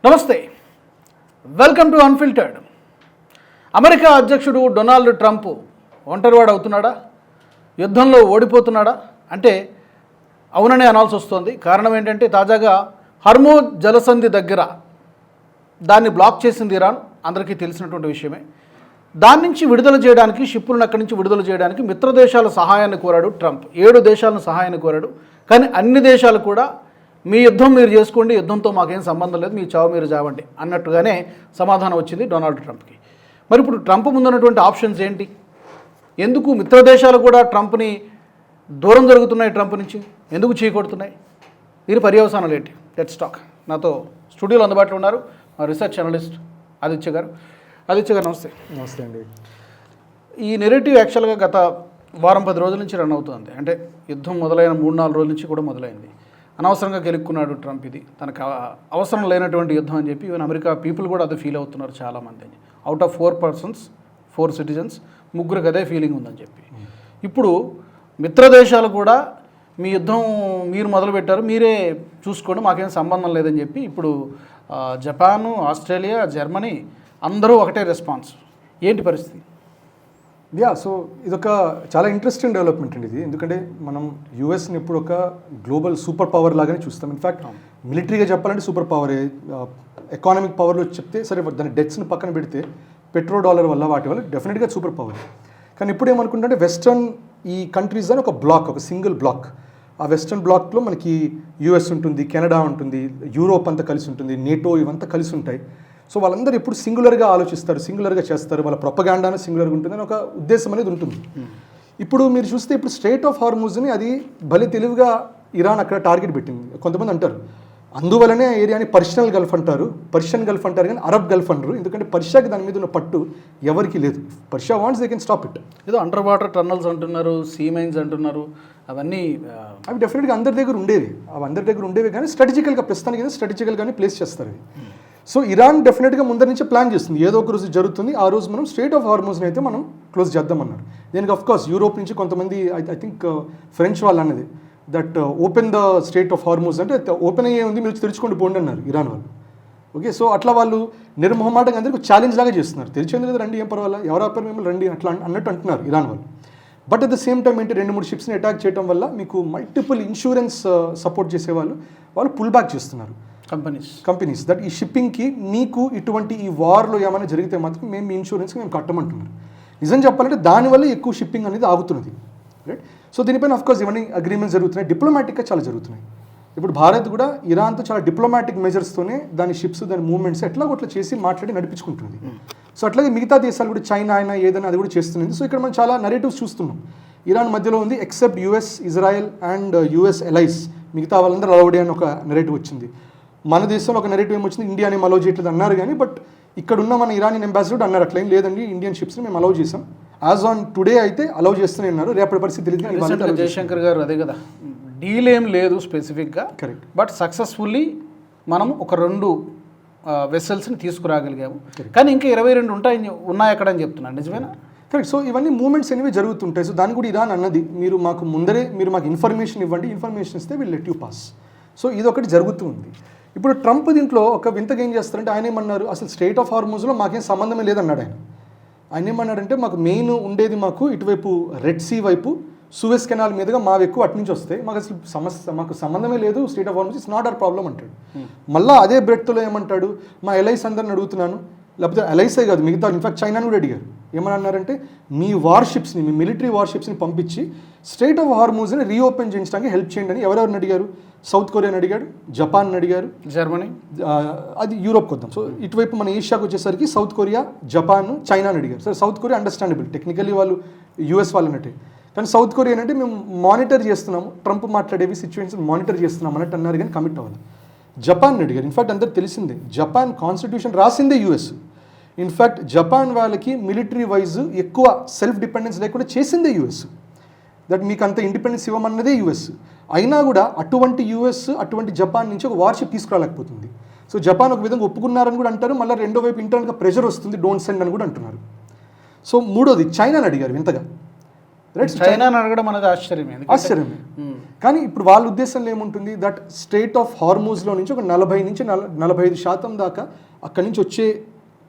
నమస్తే, welcome to unfiltered. America అధ్యక్షుడు Donald Trump ఒంటరివాడు అవుతున్నాడా, యుద్ధంలో ఓడిపోతున్నాడా అంటే అవుననే అనాల్సి వస్తుంది. కారణం ఏంటంటే తాజాగా హర్మోజ్ జలసంధి దగ్గర దాన్ని బ్లాక్ చేసింది ఇరాన్, అందరికీ తెలిసినటువంటి విషయమే. దాని నుంచి విడుదల చేయడానికి, షిప్పులను అక్కడి నుంచి విడుదల చేయడానికి మిత్ర దేశాల సహాయాన్ని కోరాడు ట్రంప్. 7 దేశాలను సహాయాన్ని కోరాడు. కానీ అన్ని దేశాలు కూడా మీ యుద్ధం మీరు చేసుకోండి, యుద్ధంతో మాకేం సంబంధం లేదు, మీ చావు మీరు చావండి అన్నట్టుగానే సమాధానం వచ్చింది డొనాల్డ్ ట్రంప్కి. మరి ఇప్పుడు ట్రంప్ ముందున్నటువంటి ఆప్షన్స్ ఏంటి? ఎందుకు మిత్ర దేశాలు కూడా ట్రంప్ని దూరం జరుగుతున్నాయి, ట్రంప్ నుంచి ఎందుకు చీకొడుతున్నాయి? దీని పర్యవసానాలు ఏంటి? Let's talk. నాతో స్టూడియోలో అందుబాటులో ఉన్నారు మా రీసెర్చ్ అనలిస్ట్ ఆదిత్య గారు. ఆదిత్య గారు నమస్తే. నమస్తే అండి. ఈ నెరేటివ్ యాక్చువల్గా గత వారం 10 రోజుల నుంచి రన్ అవుతుంది. అంటే యుద్ధం మొదలైన 3-4 రోజుల నుంచి కూడా మొదలైంది. అనవసరంగా గెలుక్కున్నాడు ట్రంప్, ఇది తనకు అవసరం లేనటువంటి యుద్ధం అని చెప్పి ఈవెన్ అమెరికా పీపుల్ కూడా అది ఫీల్ అవుతున్నారు చాలామంది. అవుట్ ఆఫ్ 4 పర్సన్స్ 4 సిటిజన్స్ ముగ్గురికి అదే ఫీలింగ్ ఉందని చెప్పి ఇప్పుడు మిత్ర దేశాలు కూడా మీ యుద్ధం మీరు మొదలుపెట్టారు, మీరే చూసుకోండి, మాకేం సంబంధం లేదని చెప్పి ఇప్పుడు జపాను, ఆస్ట్రేలియా, జర్మనీ అందరూ ఒకటే రెస్పాన్స్. ఏంటి పరిస్థితి? సో ఇదొక చాలా ఇంట్రెస్టింగ్ డెవలప్మెంట్ అండి ఇది. ఎందుకంటే మనం యూఎస్ని ఇప్పుడు ఒక గ్లోబల్ సూపర్ పవర్ లాగానే చూస్తాం. ఇన్ఫ్యాక్ట్ మిలిటరీగా చెప్పాలంటే సూపర్ పవరే. ఎకానమిక్ పవర్లో చెప్తే సరే, దాని డెట్స్ని పక్కన పెడితే పెట్రో డాలర్ వల్ల వాటి వల్ల డెఫినెట్గా సూపర్ పవర్. కానీ ఇప్పుడు ఏమనుకుంటే వెస్టర్న్ ఈ కంట్రీస్ అని ఒక బ్లాక్, ఒక సింగిల్ బ్లాక్. ఆ వెస్టర్న్ బ్లాక్లో మనకి యూఎస్ ఉంటుంది, కెనడా ఉంటుంది, యూరోప్ అంతా కలిసి ఉంటుంది, నేటో ఇవంతా కలిసి ఉంటాయి. సో వాళ్ళందరూ ఎప్పుడు సింగులర్గా ఆలోచిస్తారు, సింగులర్గా చేస్తారు, వాళ్ళ ప్రొపగాండాను సింగులర్గా ఉంటుంది అని ఒక ఉద్దేశం అనేది ఉంటుంది. ఇప్పుడు మీరు చూస్తే ఇప్పుడు స్ట్రెయిట్ ఆఫ్ హార్మూజ్ని అది భలే తెలివిగా ఇరాన్ అక్కడ టార్గెట్ పెట్టింది. కొంతమంది అంటారు అందువలనే ఆ ఏరియాని పర్షియన్ గల్ఫ్ అంటారు కానీ అరబ్ గల్ఫ్ అంటారు. ఎందుకంటే పర్షియాకి దాని మీద ఉన్న పట్టు ఎవరికి లేదు. Persia wants they can stop it. ఏదో అండర్ వాటర్ టన్నల్స్ అంటున్నారు, సీ మైన్స్ అంటున్నారు, అవన్నీ అవి డెఫినెట్గా అందరి దగ్గర ఉండేవి కానీ స్ట్రాటజికల్గా ప్రస్తుతానికి స్ట్రాటజికల్గానే ప్లేస్ చేస్తారు అవి. సో ఇరాన్ డెఫినెట్గా ముందర నుంచి ప్లాన్ చేస్తుంది, ఏదో ఒక రోజు జరుగుతుంది, ఆ రోజు మనం స్ట్రెయిట్ ఆఫ్ హార్మూజ్ని అయితే మనం క్లోజ్ చేద్దామన్నారు. దీనికి అఫ్కోర్స్ యూరోప్ నుంచి కొంతమంది ఐ థింక్ ఫ్రెంచ్ వాళ్ళు అన్నది that open the strait of Hormuz అంటే ఓపెన్ అయ్యే ఉంది, మీరు తెరుచుకోండి పోండి అన్నారు ఇరాన్ వాళ్ళు. ఓకే, సో అట్లా వాళ్ళు నిర్మోహమాటంగా అందరికీ ఛాలెంజ్ లాగా చేస్తున్నారు. తెరిచేంది కదా, రండి, ఏం పర్వాలా, ఎవరు ఆపారు మిమ్మల్ని, రండి అట్లా అన్నట్టు అంటున్నారు ఇరాన్ వాళ్ళు. But at the same time ఏంటి, 2-3 షిప్స్ని అటాక్ చేయడం వల్ల మీకు మల్టిపుల్ ఇన్సూరెన్స్ సపోర్ట్ చేసేవాళ్ళు వాళ్ళు పుల్ బ్యాక్ చేస్తున్నారు. కంపెనీస్ దట్ ఈ షిప్పింగ్కి మీకు ఇటువంటి ఈ వార్లో ఏమైనా జరిగితే మాత్రం మేము మీ ఇన్సూరెన్స్కి మేము కట్టమంటున్నారు. నిజం చెప్పాలంటే దానివల్ల ఎక్కువ షిప్పింగ్ అనేది ఆగుతున్నది, రైట్? సో దీనిపైన అఫ్కోర్స్ ఇవన్నీ అగ్రిమెంట్స్ జరుగుతున్నాయి, డిప్లొమాటిక్గా చాలా జరుగుతున్నాయి. ఇప్పుడు భారత్ కూడా ఇరాన్తో చాలా డిప్లొమాటిక్ మెజర్స్తోనే దాని షిప్స్, దాని మూవ్మెంట్స్ ఎట్లాగొట్లా చేసి మాట్లాడి నడిపించుకుంటుంది. సో అట్లాగే మిగతా దేశాలు కూడా, చైనా అయినా ఏదైనా అది కూడా చేస్తుంది. సో ఇక్కడ మనం చాలా నెరేటివ్స్ చూస్తున్నాం. ఇరాన్ మధ్యలో ఉంది, except US, Israel and US allies, మిగతా వాళ్ళందరూ అలౌడే అని ఒక నెరేటివ్ వచ్చింది. మన దేశంలో ఒక నెరేటివ్ ఏమొచ్చింది, ఇండియాని అలౌ చేయట్లేదు అన్నారు. కానీ బట్ ఇక్కడ ఉన్న మన ఇరానియన్ అంబాసిడర్ అన్నారు అట్లా ఏం లేదండి, ఇండియన్ షిప్స్ని మేము అలౌ చేసాం, యాజ్ ఆన్ టుడే అయితే అలౌ చేస్తూనే ఉన్నారు, రేపటి పరిస్థితి తెలియదు. జయశంకర్ గారు అదే కదా, డీల్ ఏం లేదు స్పెసిఫిక్గా, కరెక్ట్, బట్ సక్సెస్ఫుల్లీ మనం ఒక 2 వెసల్స్ని తీసుకురాగలిగాము, కానీ ఇంకా 22 ఉన్నాయి అక్కడ అని చెప్తున్నాను, నిజమేనా? కరెక్ట్. సో ఇవన్నీ మూమెంట్స్ అనేవి జరుగుతుంటాయి. సో దాన్ని కూడా ఇరాన్ అన్నది, మీరు మాకు ముందరే మీరు మాకు ఇన్ఫర్మేషన్ ఇవ్వండి, ఇన్ఫర్మేషన్ ఇస్తే will let you pass. So ఇది ఒకటి జరుగుతూ ఉంది. ఇప్పుడు ట్రంప్ దీంట్లో ఒక వింతగా ఏం చేస్తారంటే, ఆయన ఏమన్నారు, అసలు స్ట్రెయిట్ ఆఫ్ హార్మూజ్లో మాకేం సంబంధమే లేదన్నాడు. ఆయన ఏమన్నాడంటే, మాకు మెయిన్ ఉండేది మాకు ఇటువైపు రెడ్ సీ వైపు సూయజ్ కెనాల్ మీదుగా మావి ఎక్కువ అటు నుంచి వస్తాయి, మాకు అసలు మాకు సంబంధమే లేదు, strait of Hormuz it's not our problem అంటాడు. మళ్ళీ అదే బ్రెడ్తో ఏమంటాడు, మా ఎలైస్ అందరిని అడుగుతున్నాను, లేకపోతే ఎలైసే కాదు మిగతా, ఇన్ఫాక్ట్ చైనాని కూడా అడిగారు. ఏమని అన్నారంటే, మీ వార్షిప్స్ని, మీ మిలిటరీ వార్షిప్స్ని పంపించి స్ట్రెయిట్ ఆఫ్ హార్మూజ్ని రీఓపెన్ చేయించడానికి హెల్ప్ చేయండి అని ఎవరెవరిని అడిగారు? సౌత్ కొరియాని అడిగాడు, జపాన్ అడిగారు, జర్మనీ, అది యూరోప్కి వద్దాం. సో ఇటువైపు మన ఏషియాకి వచ్చేసరికి సౌత్ కొరియా, జపాన్, చైనాని అడిగారు. సరే, సౌత్ కొరియా అండర్స్టాండబుల్, టెక్నికల్లీ వాళ్ళు యూఎస్ వాళ్ళు అన్నట్టే. కానీ సౌత్ కొరియా అంటే మేము మానిటర్ చేస్తున్నాము, ట్రంప్ మాట్లాడేవి సిచ్యువేషన్ మానిటర్ చేస్తున్నాం అన్నట్టు అన్నారు, కానీ కమిట్ అవ్వాలి. జపాన్ అడిగారు. ఇన్ఫాక్ట్ అందరికి తెలిసిందే, జపాన్ కాన్స్టిట్యూషన్ రాసిందే యూఎస్. ఇన్ఫ్యాక్ట్ జపాన్ వాళ్ళకి మిలిటరీ వైజ్ ఎక్కువ సెల్ఫ్ డిపెండెన్స్ లేకుండా చేసిందే యూఎస్. దట్ మీకు అంత ఇండిపెండెన్స్ ఇవ్వమన్నదే యూఎస్. అయినా కూడా అటువంటి యూఎస్ అటువంటి జపాన్ నుంచి ఒక వార్షిప్ తీసుకురాలేకపోతుంది. సో జపాన్ ఒక విధంగా ఒప్పుకున్నారని కూడా అంటారు, మళ్ళీ రెండో వైపు ఇంటర్నల్గా ప్రెషర్ వస్తుంది, డోంట్ సెండ్ అని కూడా అంటున్నారు. సో మూడోది చైనాని అడిగారు వింతగా. రైట్. చైనాని అడగడం అనేది ఆశ్చర్యమే. ఆశ్చర్యమే. కానీ ఇప్పుడు వాళ్ళ ఉద్దేశంలో ఏముంటుంది, దట్ స్ట్రెయిట్ ఆఫ్ హార్మూజ్లో నుంచి ఒక 40 నుంచి 45% దాకా అక్కడి నుంచి వచ్చే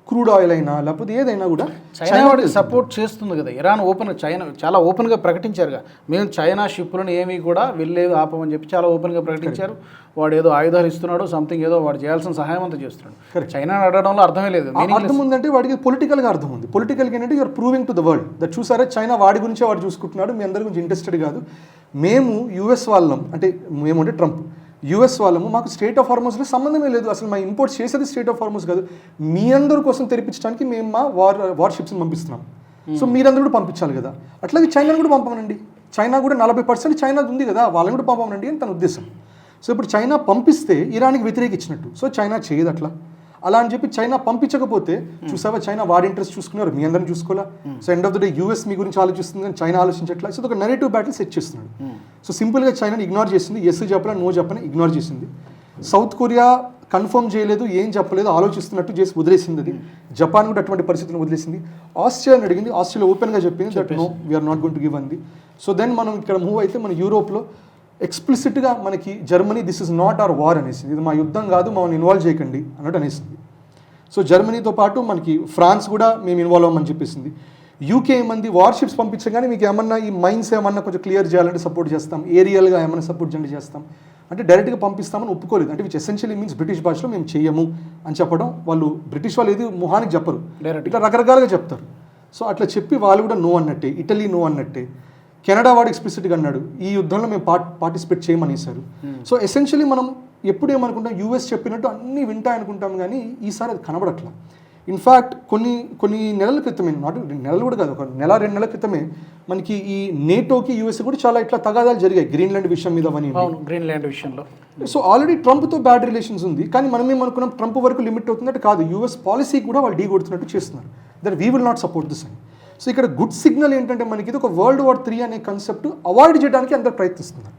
క్రూడ్ ఆయిల్ అయినా లేకపోతే ఏదైనా కూడా చైనా వాడికి సపోర్ట్ చేస్తుంది కదా. ఇరాన్ చైనా చాలా ఓపెన్గా ప్రకటించారుగా, మేము చైనా షిప్పులను ఏమీ కూడా వెళ్ళేది ఆపమని చెప్పి చాలా ఓపెన్గా ప్రకటించారు. వాడు ఏదో ఆయుధాలు ఇస్తున్నాడు, సంథింగ్ ఏదో వాడు చేయాల్సిన సహాయం అంతా చేస్తున్నాడు. చైనా అడగడంలో అర్థమే లేదు. అర్థం ఉందంటే వాడికి పొలిటికల్గా అర్థం ఉంది. పొలిటికల్గా ఏంటంటే you're proving to the world that చూసారా చైనా వాడి గురించే వాడు చూసుకుంటున్నాడు, మీ అందరి గురించి ఇంట్రెస్టెడ్ కాదు. మేము యుఎస్ వాళ్ళం అంటే మేమంటే ట్రంప్ యుఎస్ వాళ్ళము, మాకు స్టేట్ ఆఫ్ హార్మోస్లో సంబంధమే లేదు, అసలు మా ఇంపోర్ట్ చేసేది స్టేట్ ఆఫ్ హార్మోస్ కాదు, మీ అందరి కోసం తెరిపించడానికి మేము మా వార్ షిప్స్ని పంపిస్తున్నాం. సో మీరందరూ కూడా పంపించాలి కదా. అట్లాగే చైనాను కూడా పంపమనండి. చైనా కూడా 40% చైనా ఉంది కదా, వాళ్ళని కూడా పంపమనండి అని తన ఉద్దేశం. సో ఇప్పుడు చైనా పంపిస్తే ఇరాన్కి వ్యతిరేకించినట్టు. సో చైనా చేయదు అట్లా. అలా అని చెప్పి చైనా పంపించకపోతే చూసావా చైనా వాడి ఇంట్రెస్ట్ చూసుకున్నారు, మీ అందరిని చూసుకోవాలా. So end of the day US మీ గురించి ఆలోచిస్తుంది కానీ చైనా ఆలోచించట్లా. సో ఒక నెరేటివ్ బ్యాటిల్ సెట్ చేస్తున్నాడు. సో సింపుల్గా చైనాని ఇగ్నోర్ చేసింది. ఎస్ చెప్పలే, నో చెప్పని ఇగ్నోర్ చేసింది. సౌత్ కొరియా కన్ఫర్మ్ చేయలేదు, ఏం చెప్పలేదు, ఆలోచిస్తున్నట్టు చేసి వదిలేసింది. అది జపాన్ కూడా అటువంటి పరిస్థితులను వదిలేసింది. ఆస్ట్రేలియాని అడిగింది, ఆస్ట్రేలియా ఓపెన్గా చెప్పింది that no we're not going to give అంది. సో దెన్ మనం ఇక్కడ మూవ్ అయితే మన యూరోప్లో ఎక్స్ప్లిసిట్గా మనకి Germany this is not our war అనేసింది, ఇది మా యుద్ధం కాదు, మమ్మల్ని ఇన్వాల్వ్ చేయకండి అన్నట్టు అనేసింది. సో జర్మనీతో పాటు మనకి ఫ్రాన్స్ కూడా మేము ఇన్వాల్వ్ అవ్వమని చెప్పేసింది. యూకే ఏమంది, వార్షిప్స్ పంపించగానే మీకు ఏమన్నా ఈ మైన్స్ ఏమన్నా కొంచెం క్లియర్ చేయాలంటే సపోర్ట్ చేస్తాం, ఏరియల్గా ఏమైనా సపోర్ట్ చేస్తాం అంటే డైరెక్ట్గా పంపిస్తామని ఒప్పుకోలేదు. అంటే విచ్ ఎసెన్షియలీ మీన్స్ బ్రిటిష్ భాషలో మేము చేయము అని చెప్పడం. వాళ్ళు బ్రిటిష్ వాళ్ళు ఏది మొహానికి చెప్పరు, ఇట్లా రకరకాలుగా చెప్తారు. సో అట్లా చెప్పి వాళ్ళు కూడా నో అన్నట్టే, ఇటలీ నో అన్నట్టే, కెనడా వాడు ఎక్స్ప్లిసిట్గా అన్నాడు ఈ యుద్ధంలో మేము పార్టిసిపేట్ చేయమనేసారు. సో ఎసెన్షియలీ మనం ఎప్పుడు ఏమనుకుంటాం, యూఎస్ చెప్పినట్టు అన్నీ వింటా అనుకుంటాం కానీ ఈసారి అది కనబడట్లా. ఇన్ఫ్యాక్ట్ కొన్ని నెలల క్రితమే, నాట్ నెలలు కూడా కాదు, ఒక 1-2 నెలల క్రితమే మనకి ఈ నేటోకి యూఎస్ కూడా చాలా ఇట్లా తగాదాలు జరిగాయి గ్రీన్లాండ్ విషయం మీద అని. గ్రీన్లాండ్ విషయంలో సో ఆల్రెడీ ట్రంప్తో బ్యాడ్ రిలేషన్స్ ఉంది, కానీ మనం ఏమనుకున్నాం ట్రంప్ వరకు లిమిట్ అవుతున్నట్టు కాదు, యూఎస్ పాలసీ కూడా వాళ్ళు ఢీ కొడుతున్నట్టు చేస్తున్నారు. That we will not support this అని. సో ఇక్కడ గుడ్ సిగ్నల్ ఏంటంటే మనకి ఇది ఒక వరల్డ్ వార్ 3 అనే కాన్సెప్ట్ అవాయిడ్ చేయడానికి అందరు ప్రయత్నిస్తున్నారు.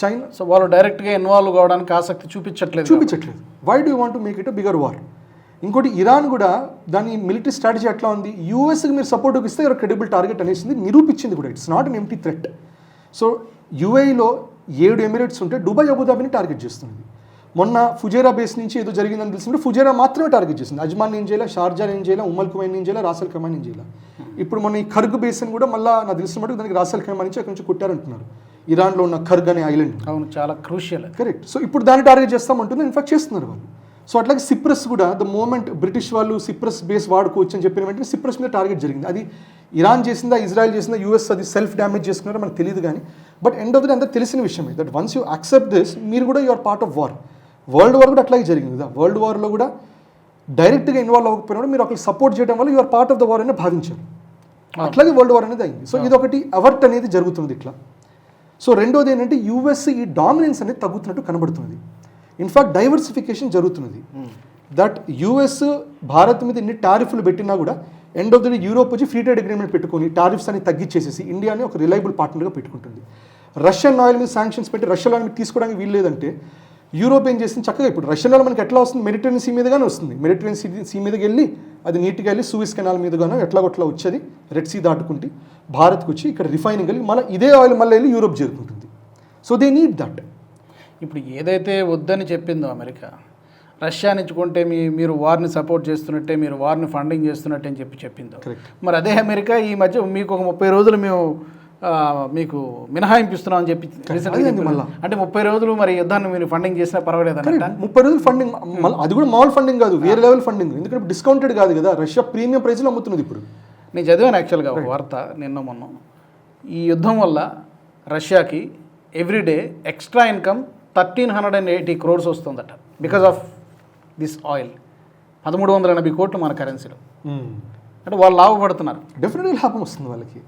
చైనా సో వాళ్ళు డైరెక్ట్గా ఇన్వాల్వ్ కావడానికి ఆసక్తి చూపించట్లేదు. Why do want to make it a bigger war. ఇంకోటి ఇరాన్ కూడా దాని మిలిటరీ స్ట్రాటజీ ఎట్లా ఉంది, యూఎస్కి మీరు సపోర్ట్ ఇస్తే ఒక క్రెడిబుల్ టార్గెట్ అనేసింది, నిరూపించింది కూడా. It's not an empty threat. So యూఏఈలో 7 ఎమిరేట్స్ ఉంటే దుబాయ్ అబుదాబిని టార్గెట్ చేస్తుంది. మొన్న ఫుజేరా బేస్ నుంచి ఏదో జరిగిందని తెలిసింటే ఫుజేరా మాత్రమే టార్గెట్ చేసింది. అజ్మాన్ ఏం చేయాలి, షార్జా ఏం చేయాలి, ఉమ్మల్ కువైన్ ఏం చేయాలి, రాసల్ ఖైమా ఏం చేయాలి. ఇప్పుడు మొన్న ఈ ఖర్గ్ బేసిన్ కూడా మళ్ళీ నాకు తెలిసిన మటుకు దానికి రాసల్ ఖైమా నుంచి అక్కడి నుంచి కొట్టారంటున్నారు, ఇరాన్లో ఉన్న ఖర్గ్ అనే ఐలాండ్. అవును, చాలా క్రూషియల్. కరెక్ట్. సో ఇప్పుడు దాన్ని టార్గెట్ చేస్తామంటుంది, ఇన్ఫాక్ట్ చేస్తున్నారు వాళ్ళు. సో అట్లాగే సిప్రస్ కూడా ద మూమెంట్ బ్రిటిష్ వాళ్ళు సిప్రస్ బేస్ వాడుకోవచ్చు అని చెప్పిన వెంటనే సిప్రస్ మీద టార్గెట్ జరిగింది. అది ఇరాన్ చేసిందా, ఇజ్రాయెల్ చేసిందా, యూఎస్ అది సెల్ఫ్ డ్యామేజ్ చేసుకున్నారో మనకు తెలియదు. కానీ బట్ ఎండ్ ఆఫ్ ది అందరూ తెలిసిన విషయమే that once you accept this మీరు కూడా you're part of war. World war కూడా అట్లాగే జరిగింది కదా. వరల్డ్ వార్లో కూడా డైరెక్ట్గా ఇన్వాల్వ్ అవ్వకపోయినా మీరు ఒకరికి సపోర్ట్ చేయడం వల్ల you're part of the war అని భావించారు. అట్లాగే వరల్డ్ వార్ అనేది అయింది. సో ఇదొకటి అవర్ట్ అనేది జరుగుతుంది ఇట్లా. సో రెండోది ఏంటంటే యూఎస్ ఈ డామినెన్స్ అనేది తగ్గుతున్నట్టు కనబడుతుంది. ఇన్ఫాక్ట్ డైవర్సిఫికేషన్ జరుగుతున్నది. దట్ యూఎస్ భారత్ మీద ఎన్ని టారిఫ్లు పెట్టినా కూడా end of the day Europe వచ్చి ఫ్రీ ట్రేడ్ అగ్రిమెంట్ పెట్టుకొని టారిఫ్స్ అని తగ్గించేసేసి ఇండియాని ఒక రిలయబుల్ పార్ట్నర్గా పెట్టుకుంటుంది. రష్యన్ ఆయిల్ మీద శాంక్షన్స్ పెట్టి రష్యన్ ఆయిల్ మీద తీసుకోవడానికి వీలు లేదంటే యూరోప్ ఏం చేసింది చక్కగా, ఇప్పుడు రష్యన్ ఆయిల్ మనకి ఎట్లా వస్తుంది, మెడిటరేనియన్ సీ మీదగానే వస్తుంది. మెడిటరేనియన్ సీ మీదకి వెళ్ళి అది నీట్గా వెళ్ళి సూయిస్ కెనాల్ మీదగానో ఎట్లాగొట్లా వచ్చేది రెడ్ సీ దాటుకుంటే భారత్కి వచ్చి ఇక్కడ రిఫైనింగ్ వెళ్ళి మళ్ళీ ఇదే ఆయిల్ మళ్ళీ వెళ్ళి యూరోప్ చేరుకుంటుంది. So they need that. ఇప్పుడు ఏదైతే వద్దని చెప్పిందో అమెరికా, రష్యా నుంచి కొంటే మీరు వార్ని సపోర్ట్ చేస్తున్నట్టే, మీరు వార్ని ఫండింగ్ చేస్తున్నట్టే అని చెప్పిందో, మరి అదే అమెరికా ఈ మధ్య మీకు ఒక 30 రోజులు మేము మీకు మినహాయింపు ఇస్తున్నామని చెప్పి మళ్ళీ అంటే 30 రోజులు మరి యుద్ధాన్ని మీరు ఫండింగ్ చేసినా పర్వాలేదు అంటే 30 రోజులు ఫండింగ్, అది కూడా మామూలు ఫండింగ్ కాదు, వేరే లెవెల్ ఫండింగ్. ఎందుకంటే డిస్కౌంటెడ్ కాదు కదా, రష్యా ప్రీమియం ప్రైస్లో అమ్ముతున్నది. ఇప్పుడు నేను చదివాను యాక్చువల్గా ఒక వార్త నిన్న మొన్న, ఈ యుద్ధం వల్ల రష్యాకి ఎవ్రీడే ఎక్స్ట్రా ఇన్కమ్ 1380 crores వస్తుందట బికాస్ ఆఫ్ దిస్ ఆయిల్. 1380 కోట్లు మన కరెన్సీలో. అంటే వాళ్ళు లాభపడుతున్నారు. డెఫినెట్గా లాభం వస్తుంది వాళ్ళకి,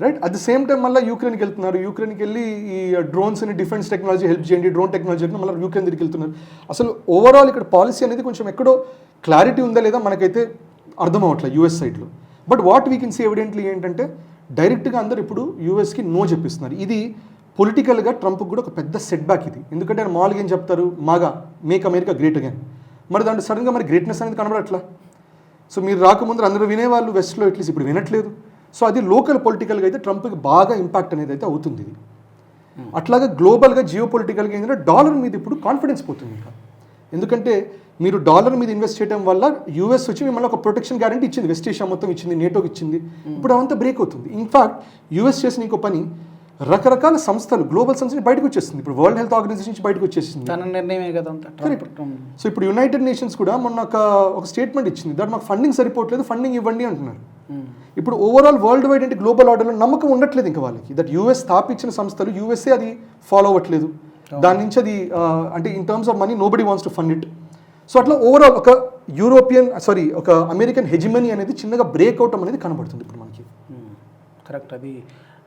right. At the same time మళ్ళీ యూక్రెయిన్కి వెళ్తున్నారు. యూక్రెయిన్కి వెళ్ళి ఈ డ్రోన్స్ని డిఫెన్స్ టెక్నాలజీ హెల్ప్ చేయండి, డ్రోన్ టెక్నాలజీ అంటే మళ్ళీ యూక్రెయిన్ దగ్గరికి వెళ్తున్నారు. అసలు ఓవరాల్ ఇక్కడ పాలసీ అనేది కొంచెం ఎక్కడో క్లారిటీ ఉందా లేదా మనకైతే అర్థం అవ్వట్లేదు యూఎస్ సైడ్లో. But what we can see evidently ఏంటంటే డైరెక్ట్గా అందరూ ఇప్పుడు యూఎస్కి నో చెప్పిస్తున్నారు. ఇది పొలిటికల్గా ట్రంప్కి కూడా ఒక పెద్ద సెట్ బ్యాక్ ఇది. ఎందుకంటే ఆయన మామూలుగా ఏం చెప్తారు, మాగా మేక్ అమెరికా గ్రేట్ అగైన్. మరి దాంట్లో సడన్గా మరి గ్రేట్నెస్ అనేది కనబడట్లా. సో మీరు రాకముందు అందరూ వినేవాళ్ళు వెస్ట్లో, అట్లీస్ట్ ఇప్పుడు వినట్లేదు. సో అది లోకల్ పొలిటికల్గా అయితే ట్రంప్కి బాగా ఇంపాక్ట్ అనేది అయితే అవుతుంది ఇది. అట్లాగే గ్లోబల్గా జియో పొలిటికల్గా ఏంటంటే డాలర్ మీద ఇప్పుడు కాన్ఫిడెన్స్ పోతుంది ఇంకా. ఎందుకంటే మీరు డాలర్ మీద ఇన్వెస్ట్ చేయడం వల్ల యూఎస్ వచ్చి మిమ్మల్ని ఒక ప్రొటెక్షన్ గ్యారంటీ ఇచ్చింది, వెస్ట్ ఏషియా మొత్తం ఇచ్చింది, నేటోకి ఇచ్చింది. ఇప్పుడు అవంతా బ్రేక్ అవుతుంది. ఇన్ఫాక్ట్ యూఎస్ చేసిన ఇంకో పని, రకరకాల సంస్థలు గ్లోబల్ సంస్థలు బయటకు వచ్చేస్తుంది. ఇప్పుడు వరల్డ్ హెల్త్ ఆర్గనైజేషన్ నుంచి బయటకు వచ్చేసింది. తన నిర్ణయమే కదా అంతా. సో ఇప్పుడు యునైటెడ్ నేషన్స్ కూడా మొన్న ఒక స్టేట్మెంట్ ఇచ్చింది, దాంట్లో మాకు ఫండింగ్ సరిపోవట్లేదు, ఫండింగ్ ఇవ్వండి అంటున్నారు. ఇప్పుడు ఓవరాల్ వరల్డ్ వైడ్ అంటే గ్లోబల్ ఆర్డర్లో నమ్మకం ఉండట్లేదు ఇంకా వాళ్ళకి. దట్ యూఎస్ స్థాపించిన సంస్థలు యూఎస్ఏ అది ఫాలో అవ్వట్లేదు, దాని నుంచి అది అంటే in terms of money nobody wants to fund it. So అట్లా ఓవరాల్ ఒక అమెరికన్ హెజిమనీ అనేది చిన్నగా బ్రేక్ అవటం అనేది కనబడుతుంది ఇప్పుడు మనకి. కరెక్ట్. అది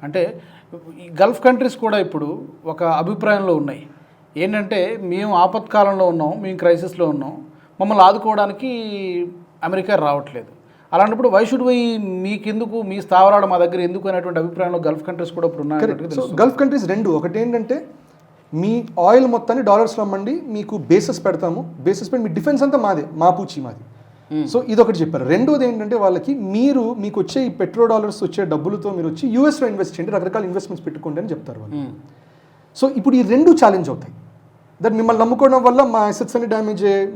అంటే ఈ గల్ఫ్ కంట్రీస్ కూడా ఇప్పుడు ఒక అభిప్రాయంలో ఉన్నాయి ఏంటంటే, మేము ఆపత్కాలంలో ఉన్నాం, మేము క్రైసిస్లో ఉన్నాం, మమ్మల్ని ఆదుకోవడానికి అమెరికా రావట్లేదు. అలాంటప్పుడు వై షుడ్ వై, మీకెందుకు, మీ స్థావరాలు మా దగ్గర ఎందుకు అనేటువంటి అభిప్రాయంలో గల్ఫ్ కంట్రీస్ కూడా ఇప్పుడు ఉన్నాయి. సో గల్ఫ్ కంట్రీస్ రెండు, ఒకటి ఏంటంటే మీ ఆయిల్ మొత్తాన్ని డాలర్స్లో అమ్మండి, మీకు బేసెస్ పెడతాము, బేసెస్ పెట్టి మీ డిఫెన్స్ అంతా మాదే, మా పూచి మాది. సో ఇదొకటి చెప్పారు. రెండోది ఏంటంటే వాళ్ళకి మీకు వచ్చే ఈ పెట్రో డాలర్స్ వచ్చే డబ్బులతో మీరు వచ్చి యూఎస్లో ఇన్వెస్ట్ చేయండి, రకరకాల ఇన్వెస్ట్మెంట్స్ పెట్టుకోండి అని చెప్తారు వాళ్ళు. సో ఇప్పుడు ఈ రెండు ఛాలెంజ్ అవుతాయి. దట్ మిమ్మల్ని నమ్ముకోవడం వల్ల మా అసెట్స్ అన్ని డ్యామేజ్ అయ్యాయి,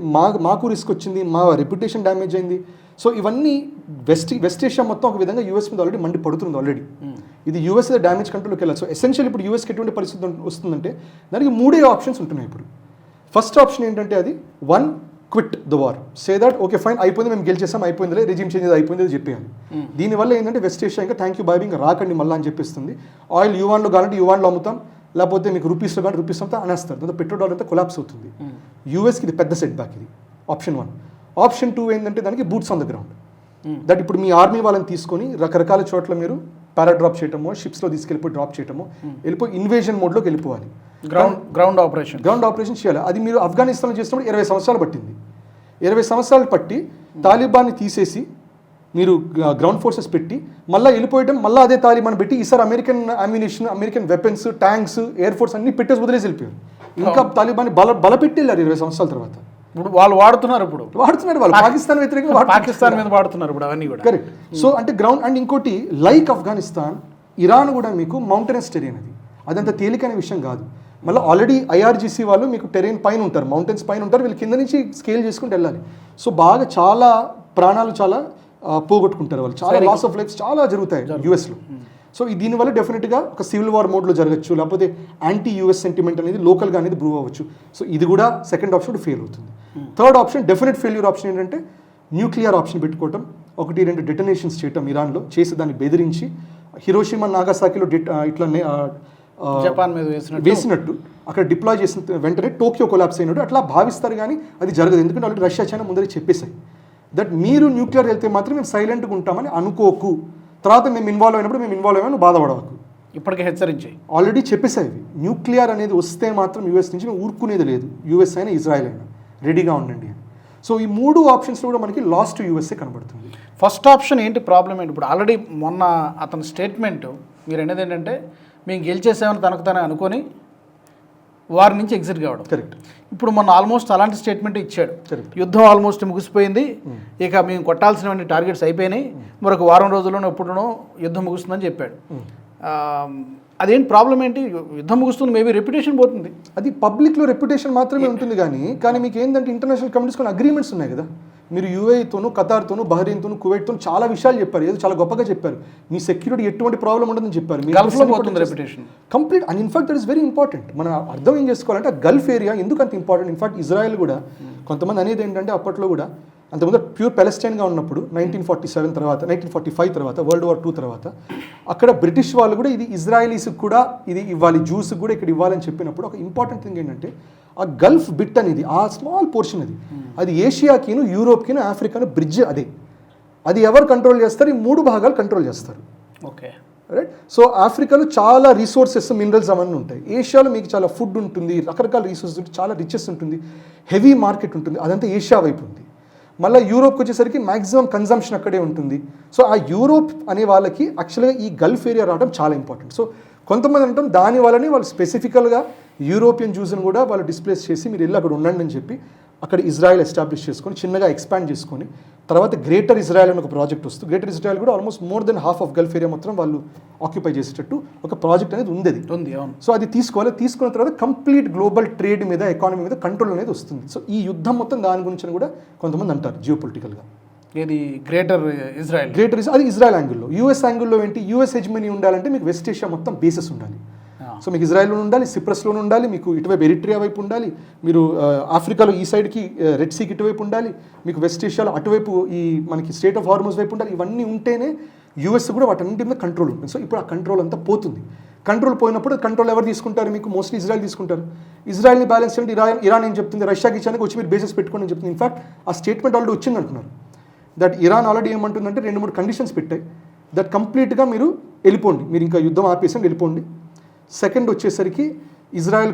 మాకు రిస్క్ వచ్చింది, మా రెప్యుటేషన్ డ్యామేజ్ అయింది. సో ఇవన్నీ వెస్ట్ ఏషియా మొత్తం ఒక విధంగా యూఎస్ మీద ఆల్రెడీ మండి పడుతుంది ఆల్రెడీ. ఇది యూఎస్ డ్యామేజ్ కంట్రోల్కి వెళ్ళాలి. సో ఎసెన్షియల్ ఇప్పుడు యూఎస్కి ఎటువంటి పరిస్థితి వస్తుందంటే దానికి 3 ఆప్షన్స్ ఉంటున్నాయి ఇప్పుడు. ఫస్ట్ ఆప్షన్ ఏంటంటే అది 1, quit the war, say that okay fine అయిపోయింది, మేము గెలిచేసాం, అయిపోయిందిలే, రెజిమ్ చేంజ్ అయిపోయింది అని చెప్పేయాలి. దీనివల్ల ఏంటంటే వెస్ట్ ఏషియా ఇంకా థ్యాంక్ యూ బాయ్ ఇంకా రాకండి మళ్ళీ అని చెప్పిస్తుంది. ఆయిల్ యువాన్లో కావాలంటే యువాన్లో అమ్ముతాం, లేకపోతే మీకు రూపీస్లో కానీ రూపీస్ అంతా అనేస్తారు. దాంతో పెట్రోల్ డాలర్ అంతా కొలాప్స్ అవుతుంది. యూఎస్కి ఇది పెద్ద సెట్ బ్యాక్. ఇది ఆప్షన్ 1. ఆప్షన్ 2 ఏంటంటే దానికి boots on the ground. That ఇప్పుడు మీ ఆర్మీ వాళ్ళని తీసుకొని రకరకాల చోట్ల మీరు పారాడ్రాప్ చేయటమో, షిప్స్లో తీసుకెళ్ళిపోయి డ్రాప్ చేయటమో, వెళ్ళిపోయి ఇన్వేజన్ మోడ్లోకి వెళ్ళిపోవాలి. గ్రౌండ్ ఆపరేషన్ చేయాలి. అది మీరు ఆఫ్ఘనిస్తాన్లో చేసినప్పుడు 20 సంవత్సరాలు పట్టింది. 20 సంవత్సరాలు పట్టి తాలిబాన్ని తీసేసి మీరు గ్రౌండ్ ఫోర్సెస్ పెట్టి మళ్ళీ వెళ్ళిపోయడం, మళ్ళీ అదే తాలిబాన్ పెట్టి ఈసారి American ammunition, American weapons, tanks, air force అన్ని పెట్టేసి వదిలేసి వెళ్ళిపోయారు. ఇంకా తాలిబాన్ని బలపెట్టి వెళ్ళారు 20 సంవత్సరాల తర్వాత. ఇప్పుడు వాళ్ళు వాడుతున్నారు వాళ్ళు పాకిస్తాన్ వ్యతిరేకంగా పాకిస్తాన్ మీద వాడుతున్నారు ఇప్పుడు అవన్నీ కూడా. కరెక్ట్. సో అంటే గ్రౌండ్ అండ్ ఇంకోటి లైక్ ఆఫ్ఘనిస్తాన్, ఇరాన్ కూడా మీకు మౌంటైనస్ టెరెన్, అదంత తేలికైన విషయం కాదు. మళ్ళీ ఆల్రెడీ ఐఆర్జీసీ వాళ్ళు మీకు టెరెన్ పైన ఉంటారు, మౌంటైన్స్ పైన ఉంటారు, వీళ్ళు కింద నుంచి స్కేల్ చేసుకుంటూ వెళ్ళాలి. సో బాగా చాలా ప్రాణాలు చాలా పోగొట్టుకుంటారు వాళ్ళు, చాలా లాస్ ఆఫ్ లైఫ్స్ చాలా జరుగుతాయి యూఎస్లో. సో దీనివల్ల డెఫినెట్గా ఒక సివిల్ వార్ మోడ్లో జరగచ్చు, లేకపోతే యాంటీ యూఎస్ సెంటిమెంట్ అనేది లోకల్గా అనేది ప్రూవ్ అవ్వచ్చు. సో ఇది కూడా సెకండ్ ఆప్షన్ ఫెయిల్ అవుతుంది. Third option, definite failure option ఏంటంటే న్యూక్లియర్ ఆప్షన్ పెట్టుకోవటం, 1-2 డెటనేషన్స్ చేయటం ఇరాన్లో, చేసి దాన్ని బెదిరించి హిరోషిమా నాగాసాకిలో ఇట్లా జపాన్ మీద వేసినట్టు అక్కడ డిప్లాయ్ చేసిన వెంటనే టోక్యో కొలాప్స్ అయినట్టు అట్లా భావిస్తారు. కానీ అది జరగదు. ఎందుకంటే ఆల్రెడీ రష్యా, చైనా ముందరే చెప్పేశాయి దట్ మీరు న్యూక్లియర్ వెళ్తే మాత్రం మేము సైలెంట్గా ఉంటామని అనుకోకు, తర్వాత మేము ఇన్వాల్వ్ అయినప్పుడు మేము ఇన్వాల్వ్ అయ్యామని బాధపడవకు, ఇప్పటికే హెచ్చరించాయి, ఆల్రెడీ చెప్పేసాయి. న్యూక్లియర్ అనేది వస్తే మాత్రం యూఎస్ నుంచి మేము ఊరుకునేది లేదు, యూఎస్ అయినా ఇజ్రాయెల్ అయినా రెడీగా ఉండండి అని. సో ఈ 3 ఆప్షన్స్లో కూడా మనకి లాస్ట్ యూఎస్ఏ కనబడుతుంది. ఫస్ట్ ఆప్షన్ ఏంటి, ప్రాబ్లం ఏంటి? ఇప్పుడు ఆల్రెడీ మొన్న అతని స్టేట్మెంట్ మీరు అనేది ఏంటంటే మేము గెలిచేసామని తనకు తనే అనుకొని వారి నుంచి ఎగ్జిట్ కావడం. కరెక్ట్. ఇప్పుడు మొన్న ఆల్మోస్ట్ అలాంటి స్టేట్మెంట్ ఇచ్చాడు. యుద్ధం ఆల్మోస్ట్ ముగిసిపోయింది, ఇక మేము కొట్టాల్సినవన్నీ టార్గెట్స్ అయిపోయినాయి, మరొక వారం రోజుల్లోనో ఎప్పుడునో యుద్ధం ముగుస్తుందని చెప్పాడు. అదేంటి ప్రాబ్లం ఏంటి? యుద్ధం ముగుస్తుంది, మేబీ రెప్యుటేషన్ పోతుంది. అది పబ్లిక్లో రెప్యుటేషన్ మాత్రమే ఉంటుంది. కానీ మీకు ఏంటంటే ఇంటర్నేషనల్ కమ్యూనిటీస్ కొన్ని అగ్రిమెంట్స్ ఉన్నాయి కదా. మీరు యూఏతోనూ, ఖతార్తోనూ, బహ్రెయిన్తోనూ, కువైట్తోనూ చాలా విషయాలు చెప్పారు, ఏదో చాలా గొప్పగా చెప్పారు. మీ సెక్యూరిటీ ఎటువంటి ప్రాబ్లం ఉండదని చెప్పారు. Complete. And in fact that is very important. మనం అర్థం ఏం చేసుకోవాలంటే ఆ గల్ఫ్ ఏరియా ఎందుకు అంత ఇంపార్టెంట్. ఇన్ఫాక్ట్ ఇజ్రాయెల్ కూడా కొంతమంది అనేది ఏంటంటే అప్పట్లో కూడా అంతకుముందు ప్యూర్ పాలెస్టైన్గా ఉన్నప్పుడు 1947 తర్వాత, 1945 తర్వాత, వరల్డ్ వార్ 2 తర్వాత అక్కడ బ్రిటిష్ వాళ్ళు కూడా ఇది ఇజ్రాయలీస్కి కూడా ఇది ఇవ్వాలి, జ్యూస్కి కూడా ఇక్కడ ఇవ్వాలని చెప్పినప్పుడు ఒక ఇంపార్టెంట్ థింగ్ ఏంటంటే ఆ గల్ఫ్ బిట్ అనేది, ఆ స్మాల్ పోర్షన్ అది ఏషియాకిను, యూరోప్కిను, ఆఫ్రికాను బ్రిడ్జ్ అది ఎవరు కంట్రోల్ చేస్తారు? ఈ 3 భాగాలు కంట్రోల్ చేస్తారు. Okay, right. సో ఆఫ్రికాలో చాలా రిసోర్సెస్, మినరల్స్ అవన్నీ ఉంటాయి. ఏషియాలో మీకు చాలా ఫుడ్ ఉంటుంది, రకరకాల రిసోర్సెస్ ఉంటుంది, చాలా రిచెస్ ఉంటుంది, హెవీ మార్కెట్ ఉంటుంది, అదంతా ఏషియా వైపు ఉంది. మళ్ళీ యూరోప్కి వచ్చేసరికి మ్యాక్సిమం కన్జంప్షన్ అక్కడే ఉంటుంది. సో ఆ యూరోప్ అనే వాళ్ళకి యాక్చువల్గా ఈ గల్ఫ్ ఏరియా రావడం చాలా ఇంపార్టెంట్. సో కొంతమంది అంటాం దాని వల్లనే వాళ్ళు స్పెసిఫికల్గా యూరోపియన్ జ్యూస్ని కూడా వాళ్ళు డిస్ప్లేస్ చేసి మీరు వెళ్ళి అక్కడ ఉండండి అని చెప్పి అక్కడ ఇజ్రాయెల్ ఎస్టాబ్లిష్ చేసుకొని చిన్నగా ఎక్స్పాండ్ చేసుకొని తర్వాత గ్రేటర్ ఇజ్రాయెల్ అని ఒక ప్రాజెక్ట్ వస్తుంది. గ్రేటర్ ఇజ్రాయెల్ కూడా almost more than half of Gulf area మొత్తం వాళ్ళు ఆక్యుపై చేసేటట్టు ఒక ప్రాజెక్ట్ అనేది ఉంది. అవును. సో అది తీసుకున్న తర్వాత కంప్లీట్ గ్లోబల్ ట్రేడ్ మీద, ఎకానమీ మీద కంట్రోల్ అనేది వస్తుంది. సో ఈ యుద్ధం మొత్తం దాని గురించి కూడా కొంతమంది అంటారు జియో పొలిటికల్గా. ఇది గ్రేటర్ ఇజ్రాయెల్ అది ఇజ్రాయెల్ యాంగిల్లో. యూఎస్ యాంగిల్లో ఏంటి, యూఎస్ హెజ్మనీ ఉండాలంటే మీకు వెస్ట్ ఏషియా మొత్తం బేసెస్ ఉండాలి. సో మీకు ఇజ్రాయెల్లో ఉండాలి, సిప్రస్లోనే ఉండాలి, మీకు ఇటువైపు ఎరిట్రియా వైపు ఉండాలి, మీరు ఆఫ్రికాలో ఈ సైడ్కి రెడ్ సీకి ఇటువైపు ఉండాలి, మీకు వెస్ట్ ఏషియాలో అటువైపు ఈ మనకి స్టేట్ ఆఫ్ హార్మోస్ వైపు ఉండాలి. ఇవన్నీ ఉంటేనే యూఎస్ కూడా వాటన్నింటి మీద కంట్రోల్ ఉంటుంది. సో ఇప్పుడు ఆ కంట్రోల్ అంతా పోతుంది. కంట్రోల్ పోయినప్పుడు కంట్రోల్ ఎవరు తీసుకుంటారు, మీకు మోస్ట్లీ ఇజ్రాయెల్ తీసుకుంటారు. ఇజ్రాయెల్ని బ్యాలెన్స్ చేయండి, ఇరాన్ ఏం చెప్తుంది, రష్యాకి ఇచ్చానికి వచ్చి మీరు బేసెస్ పెట్టుకోండి అని చెప్తుంది. ఇన్ఫాక్ట్ ఆ స్టేట్మెంట్ ఆల్రెడీ వచ్చింది అంటున్నారు. దట్ ఇరాన్ ఆల్రెడీ ఏమంటుందంటే 2-3 కండిషన్స్ పెట్టాయి. దట్ కంప్లీట్గా మీరు వెళ్ళిపోండి, మీరు ఇంకా యుద్ధం ఆపేసి వెళ్ళిపోండి. సెకండ్ వచ్చేసరికి ఇజ్రాయెల్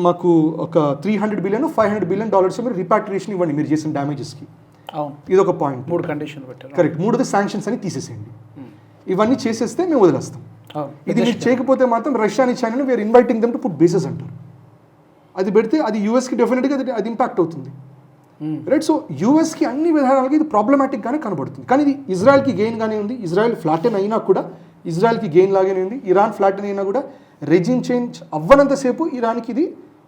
మాకు ఒక $300 బిలియన్ $500 బిలియన్ మీరు రిపాట్రియేషన్ ఇవ్వండి మీరు చేసిన డ్యామేజెస్కి. ఇది ఒక పాయింట్. 3 కండిషన్ పెట్టారు. కరెక్ట్. 3ది శాంక్షన్స్ అని తీసేసేయండి. ఇవన్నీ చేసేస్తే మేము వదిలేస్తాం. ఇది మీరు చేయకపోతే మాత్రం రష్యాని, చైనాని we're inviting them to put bases అంటారు. అది పెడితే అది యూఎస్కి డెఫినెట్గా అది ఇంపాక్ట్ అవుతుంది. రైట్. సో యూఎస్కి అన్ని విధానాలకి ఇది ప్రాబ్లమాటిక్గానే కనబడుతుంది. కానీ ఇది ఇజ్రాయెల్కి గెయిన్గానే ఉంది. ఇజ్రాయెల్ ఫ్లాటెన్ అయినా కూడా ఇజ్రాయెల్కి గెయిన్ లాగానే ఉంది. ఇరాన్ ఫ్లాటెన్ అయినా కూడా రెజిమ్ చేంజ్ అవ్వనంతసేపు ఇరాన్కి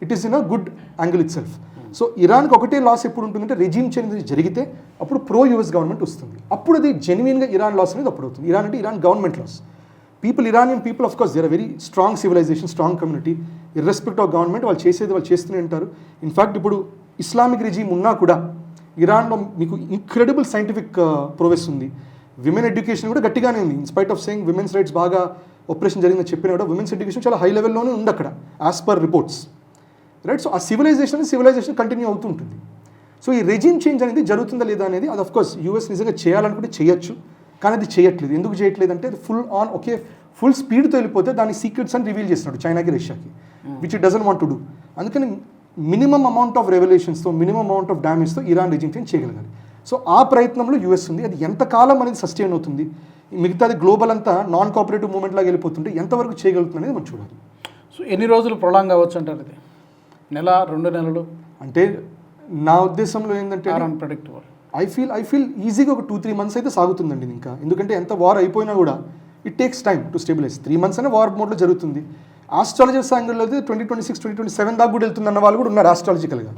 it is in a good angle itself. So ఇరాన్కి ఒకటే లాస్ ఎప్పుడు ఉంటుందంటే రెజిమ్ చేంజ్ జరిగితే అప్పుడు ప్రో యూఎస్ గవర్నమెంట్ వస్తుంది. అప్పుడు అది జెన్యున్గా ఇరాన్ లాస్ అనేది అప్పుడు అవుతుంది. ఇరాన్ అంటే Iran government loss. Iranian people of course they are very strong civilisation, strong community. Irrespective of government వాళ్ళు చేసేది వాళ్ళు చేస్తూనే ఉంటారు. ఇన్ఫ్యాక్ట్ ఇప్పుడు ఇస్లామిక్ రెజీమ్ ఉన్నా కూడా ఇరాన్లో మీకు ఇంక్రెడిబుల్ సైంటిఫిక్ ప్రోగ్రెస్ ఉంది. విమెన్ ఎడ్యుకేషన్ కూడా గట్టిగానే ఉంది. In spite of saying women's rights బాగా ఆపరేషన్ జరిగిందని చెప్పినా కూడా విమెన్స్ ఎడ్యుకేషన్ చాలా హై లెవెల్లోనే ఉంది అక్కడ as per reports. Right. So ఆ సివిలైజేషన్ కంటిన్యూ అవుతుంటుంది. సో ఈ రెజిమ్ చేంజ్ అనేది జరుగుతుందా లేదా అనేది అది ఆఫ్కోర్స్ యూఎస్ నిజంగా చేయాలనుకుంటే చేయొచ్చు, కానీ అది చేయట్లేదు. ఎందుకు చేయట్లేదు అంటే అది ఫుల్ స్పీడ్తో వెళ్ళిపోతే దాని సీక్రెట్స్ అని రివీల్ చేస్తున్నాడు చైనాకి, రష్యాకి, which it doesn't want to do. అందుకని మినిమం అమౌంట్ ఆఫ్ రెవల్యూషన్స్తో, మినిమం అమౌంట్ ఆఫ్ డ్యామేజ్తో ఇరాన్ రెజిమ్ చేంజ్ చేయగలగాలి. సో ఆ ప్రయత్నంలో యూఎస్ ఉంది. అది ఎంతకాలం అనేది సస్టైన్ అవుతుంది, మిగతాది గ్లోబల్ అంతా నాన్ కోఆపరేటివ్ మూవ్మెంట్ లాగా వెళ్ళిపోతుంటే ఎంతవరకు చేయగలుగుతుంది అనేది మనం చూడాలి. సో ఎన్ని రోజులు ప్రొలాంగ్ అవ్వచ్చు అంటారు? ఇది నెల, 2 నెలలు? అంటే నా ఉద్దేశంలో ఏంటంటే అన్ప్రెడిక్టబుల్. ఐ ఫీల్ ఈజీగా ఒక 2-3 మంత్స్ అయితే సాగుతుందండి ఇంకా. ఎందుకంటే ఎంత వార్ అయిపోయినా కూడా it takes time to stabilise. 3 months అనే వార్ మోడ్లో జరుగుతుంది. ఆస్ట్రాలజర్స్ యాంగిల్లో అయితే 2026, 2027 దాకా కూడా వెళ్తుందన్న వాళ్ళు కూడా ఉన్నారు ఆస్ట్రాలజికల్గా.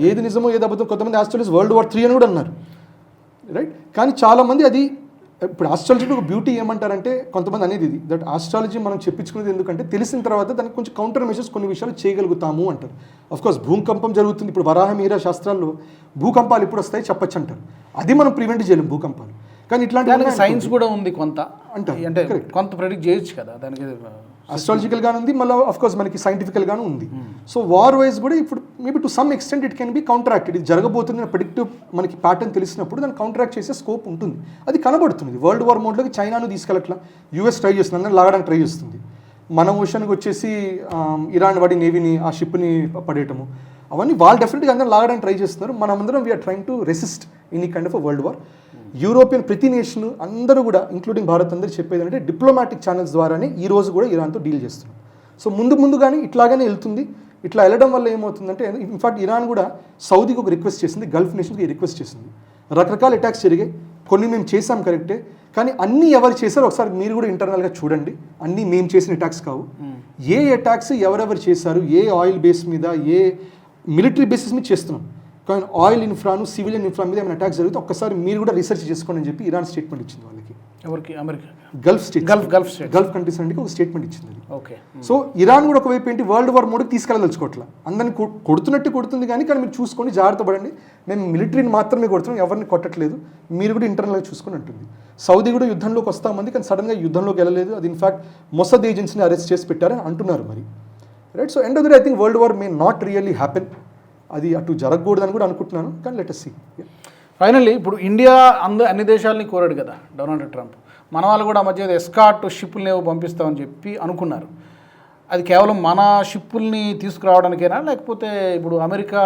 ఏది నిజమో ఏది అబద్ధం, కొంతమంది ఆస్ట్రాలజర్స్ World War III అని కూడా అన్నారు. రైట్. కానీ చాలామంది అది ఇప్పుడు ఆస్ట్రాలజీ ఒక బ్యూటీ ఏమంటారంటే కొంతమంది అనేది ఇది దట్ ఆస్ట్రాలజీ మనం చెప్పించుకునేది ఎందుకంటే తెలిసిన తర్వాత దానికి కొంచెం కౌంటర్ మెజర్స్ కొన్ని విషయాలు చేయగలుగుతాము అంటారు. అఫ్కోర్స్ భూకంపం జరుగుతుంది. ఇప్పుడు వరాహమిహిర శాస్త్రాల్లో భూకంపాలు ఎప్పుడు వస్తాయి చెప్పచ్చు అంటారు. అది మనం ప్రివెంట్ చేయలేము భూకంపాలు. కానీ ఇట్లాంటి సైన్స్ కూడా ఉంది కొంత అంటారు. అంటే కొంత ప్రెడిక్ట్ చేయొచ్చు కదా దానికి. ఆస్ట్రాలజికల్గానే ఉంది, మళ్ళీ ఆఫ్కోర్స్ మనకి సైంటిఫికల్గాను ఉంది. సో వార్ వైజ్ కూడా ఇప్పుడు maybe to some extent it can be counteracted. ఇది జరగబోతుంది ప్రెడిక్టివ్ మనకి ప్యాటర్న్ తెలిసినప్పుడు దాన్ని కౌంటరాక్ట్ చేసే స్కోప్ ఉంటుంది. అది కనబడుతుంది. వరల్డ్ వార్ మోడ్లోకి చైనాను తీసుకెళ్ళట్లా, యూఎస్ ట్రై చేస్తుంది, అందరిని లాగడానికి ట్రై చేస్తుంది. మన ఓషన్కి వచ్చేసి ఇరాన్ వాడి నేవీని ఆ షిప్ని పడేయటము అవన్నీ వాళ్ళు డెఫినెట్గా అందరం లాగడానికి ట్రై చేస్తున్నారు. మనమందరం we're trying to resist any kind of world war. European ప్రతి నేషన్ అందరూ కూడా ఇంక్లూడింగ్ భారత్ అందరూ చెప్పేది అంటే డిప్లొమాటిక్ ఛానల్స్ ద్వారానే ఈ రోజు కూడా ఇరాన్తో డీల్ చేస్తున్నాం. సో ముందుగానే ఇట్లాగానే వెళ్తుంది. ఇట్లా వెళ్ళడం వల్ల ఏమవుతుందంటే ఇన్ఫాక్ట్ ఇరాన్ కూడా సౌదీకి ఒక రిక్వెస్ట్ చేసింది, గల్ఫ్ నేషన్కి రిక్వెస్ట్ చేసింది. రకరకాల అటాక్స్ జరిగాయి, కొన్ని మేము చేసాం కరెక్టే, కానీ అన్నీ ఎవరు చేశారో ఒకసారి మీరు కూడా ఇంటర్నల్గా చూడండి. అన్నీ మేము చేసిన అటాక్స్ కావు. ఏ అటాక్స్ ఎవరెవరు చేశారు, ఏ ఆయిల్ బేస్ మీద, ఏ మిలిటరీ బేసిస్ మీద చేస్తున్నాం. కానీ ఆయిల్ ఇన్ఫ్రాను, సివిలియన్ ఇన్ఫ్రా మీద ఏమైనా అటాక్స్ జరిగితే ఒక్కసారి మీరు కూడా రీసెర్చ్ చేసుకోండి అని చెప్పి ఇరాన్ స్టేట్మెంట్ ఇచ్చింది వాళ్ళకి. ఎవరికి? అమెరికా, గల్ఫ్ కంట్రీస్ అంటే ఒక స్టేట్మెంట్ ఇచ్చింది. ఓకే. సో ఇరాన్ కూడా ఒకవైపు ఏంటి వరల్డ్ వార్ మోడ్కి తీసుకెళ్ళదలుచుకోవట్లా. అందరిని కొడుతుంది కానీ మీరు చూసుకొని జాగ్రత్త పడండి, మేము మిలిటరీని మాత్రమే కొడుతున్నాం, ఎవరిని కొట్టట్లేదు, మీరు కూడా ఇంటర్నల్గా చూసుకొని అంటుంది. సౌదీ కూడా యుద్ధంలోకి వస్తామంది, కానీ సడన్గా యుద్ధంలోకి వెళ్ళలేదు. అది ఇన్ఫాక్ట్ మొసద్ ఏజెన్సీని అరెస్ట్ చేసి పెట్టారని అంటున్నారు మరి. Right. So end of the day I think world war may not really happen. అది అటు జరగకూడదని కూడా అనుకుంటున్నాను, కానీ లెట్ us see. ఫైనల్లీ ఇప్పుడు ఇండియా అన్ని దేశాలని కోరాడు కదా డొనాల్డ్ ట్రంప్. మన వాళ్ళు కూడా మధ్య ఎస్కార్ట్ షిప్పుల్ని పంపిస్తామని చెప్పి అనుకున్నారు. అది కేవలం మన షిప్పుల్ని తీసుకురావడానికైనా, లేకపోతే ఇప్పుడు అమెరికా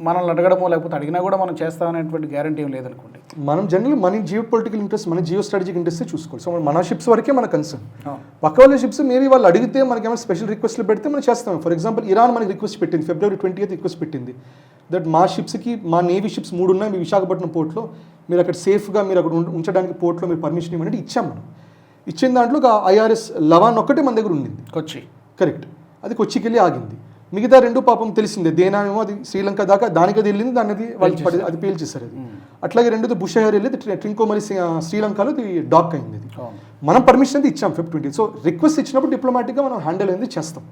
మనల్ని అడగడమో లేకపోతే అడిగినా కూడా మనం చేస్తామనేటువంటి గ్యారంటీ ఏం లేదనుకోండి. మనం జనరల్ మన జియో పొలిటికల్ ఇంట్రెస్ట్, మన జియో స్ట్రాటజిక్ ఇంట్రెస్ట్ చూసుకోవాలి. సో మన షిప్స్ వరకే మన కన్సర్న్. పక్క వాళ్ళ షిప్స్ మేబీ వాళ్ళు అడిగితే మనకేమైనా స్పెషల్ రిక్వెస్ట్లు పెడితే మనం చేస్తాం. ఫర్ ఎగ్జాంపుల్ ఇరాన్ మనకి రిక్వెస్ట్ పెట్టింది, February 20th రిక్వెస్ట్ పెట్టింది దట్ మా షిప్స్కి, మా నేవీ షిప్స్ 3 ఉన్నాయి మీ విశాఖపట్నం పోర్ట్లో, మీరు అక్కడ సేఫ్గా మీరు అక్కడ ఉంచడానికి పోర్ట్లో మీరు పర్మిషన్ ఇవ్వండి ఇచ్చాం మనం. ఇచ్చిన దాంట్లో ఒక IRS లవాన్ ఒక్కటే మన దగ్గర ఉండింది. కొచ్చి కరెక్ట్, అది కొచ్చికి వెళ్ళి ఆగింది. మిగతా రెండు పాపం తెలిసిందే, దేనామేమో అది శ్రీలంక దాకా దానికి అది వెళ్ళింది, దాన్ని అది పేల్చేశారు. అది అట్లాగే రెండోది బుషహర్ వెళ్ళి ట్రింకోమరి శ్రీలంకలో అది డాక్ అయింది. అది మనం పర్మిషన్ అయితే ఇచ్చాం 2020. సో రిక్వెస్ట్ ఇచ్చినప్పుడు డిప్లొమాటిక్గా మనం హ్యాండిల్ అనేది చేస్తాం.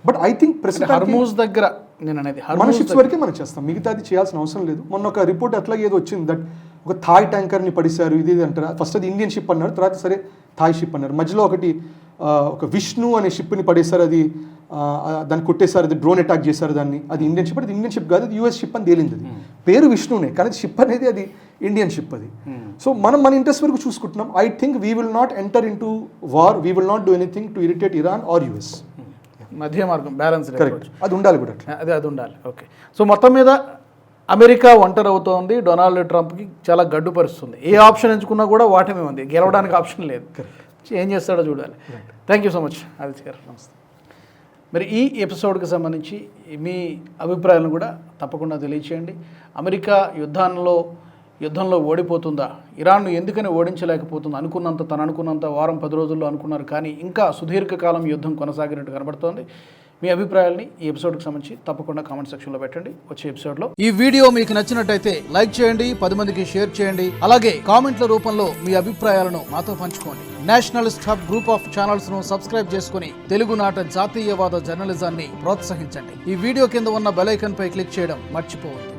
బట్ ఐ థింక్ హర్మూజ్ దగ్గర నేను అనేది మన షిప్స్ వరకే మనం చేస్తాం, మిగతాది చేయాల్సిన అవసరం లేదు. మొన్న ఒక రిపోర్ట్ అట్లాగే ఏదో వచ్చింది, దట్ ఒక థాయ్ ట్యాంకర్ని పడిశారు ఇది అంటారు. ఫస్ట్ అది ఇండియన్ షిప్ అన్నారు, తర్వాత సరే థాయ్ షిప్ అన్నారు. మధ్యలో ఒక విష్ణు అనే షిప్ని పడేశారు, అది దాన్ని కొట్టేశారు, అది డ్రోన్ అటాక్ చేశారు దాన్ని. అది ఇండియన్ షిప్, అది ఇండియన్ షిప్ కాదు, అది US షిప్ అని తేలింది. అది పేరు విష్ణునే కానీ షిప్ అనేది అది ఇండియన్ షిప్ అది. సో మనం మన ఇంట్రెస్ట్ వరకు చూసుకుంటున్నాం. I think we will not enter into war, we will not do anything to irritate Iran or US. మధ్య మార్గం బ్యాలెన్స్ కరెక్ట్, అది ఉండాలి కూడా. అది ఉండాలి. ఓకే, సో మొత్తం మీద అమెరికా ఒంటరి అవుతోంది, డొనాల్డ్ ట్రంప్కి చాలా గడ్డుపరుస్తుంది. ఏ ఆప్షన్ ఎంచుకున్నా కూడా వాటమే ఉంది, గెలవడానికి ఆప్షన్ లేదు. ఏం చేస్తాడో చూడాలి. Thank you so much Aditya గారు. నమస్తే. మరి ఈ ఎపిసోడ్కి సంబంధించి మీ అభిప్రాయాలను కూడా తప్పకుండా తెలియచేయండి. అమెరికా యుద్ధంలో ఓడిపోతుందా, ఇరాన్ను ఎందుకని ఓడించలేకపోతుంది, తను అనుకున్నంత వారం 10 రోజుల్లో అనుకున్నారు, కానీ ఇంకా సుదీర్ఘకాలం యుద్ధం కొనసాగినట్టు కనబడుతోంది. మీ అభిప్రాయాల్ని ఈ ఎపిసోడ్కి సంబంధించి తప్పకుండా కామెంట్ సెక్షన్లో పెట్టండి. వచ్చే ఎపిసోడ్లో ఈ వీడియో మీకు నచ్చినట్టయితే లైక్ చేయండి, 10 మందికి షేర్ చేయండి. అలాగే కామెంట్ల రూపంలో మీ అభిప్రాయాలను మాతో పంచుకోండి. Nationalist hub group of channels ను సబ్స్క్రైబ్ చేసుకుని తెలుగునాట జాతీయవాద జర్నలిజాన్ని ప్రోత్సహించండి. ఈ వీడియో కింద ఉన్న బెల్ ఐకాన్ పై క్లిక్ చేయడం మర్చిపోవద్దు.